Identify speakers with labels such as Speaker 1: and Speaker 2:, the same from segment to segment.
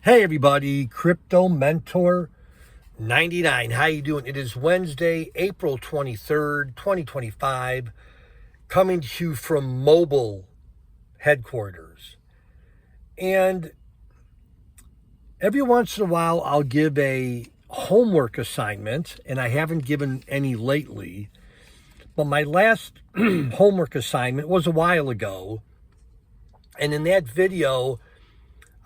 Speaker 1: Hey everybody, Crypto Mentor 99. How you doing? It is Wednesday, April 23rd, 2025, coming to you from mobile headquarters. And every once in a while I'll give a homework assignment, and I haven't given any lately. But my last homework assignment was a while ago. And in that video,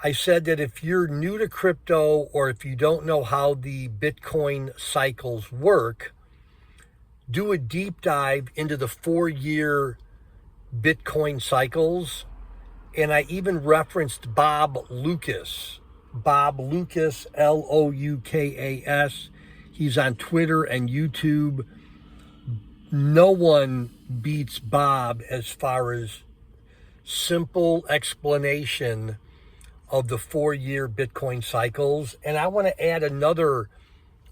Speaker 1: I said that if you're new to crypto or if you don't know how the Bitcoin cycles work, do a deep dive into the 4-year Bitcoin cycles. And I even referenced Bob Loukas, Loukas. He's on Twitter and YouTube. No one beats Bob as far as simple explanation of the 4-year Bitcoin cycles. And I want to add another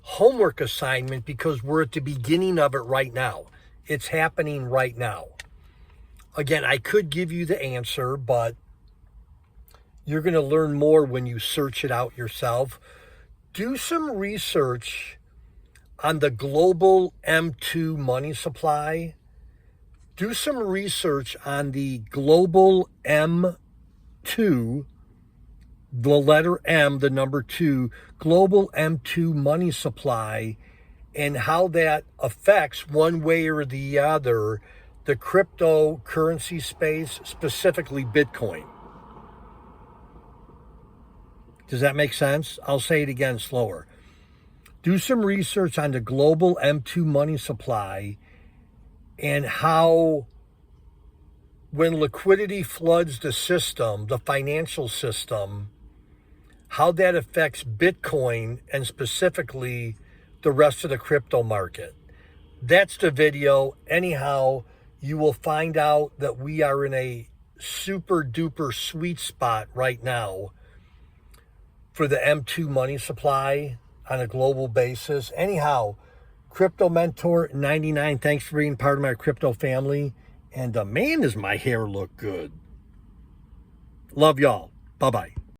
Speaker 1: homework assignment because we're at the beginning of it right now. It's happening right now. Again, I could give you the answer, but you're going to learn more when you search it out yourself. Do some research on the global M2 money supply. Do some research on the global M2, the letter M, the number 2, global M2 money supply, and how that affects one way or the other the cryptocurrency space, specifically Bitcoin. Does that make sense? I'll say it again slower. Do some research on the global M2 money supply and how when liquidity floods the system, the financial system, how that affects Bitcoin and specifically the rest of the crypto market. That's the video. Anyhow, you will find out that we are in a super duper sweet spot right now for the M2 money supply on a global basis. Anyhow, Crypto Mentor 99, thanks for being part of my crypto family. And man, does my hair look good. Love y'all. Bye-bye.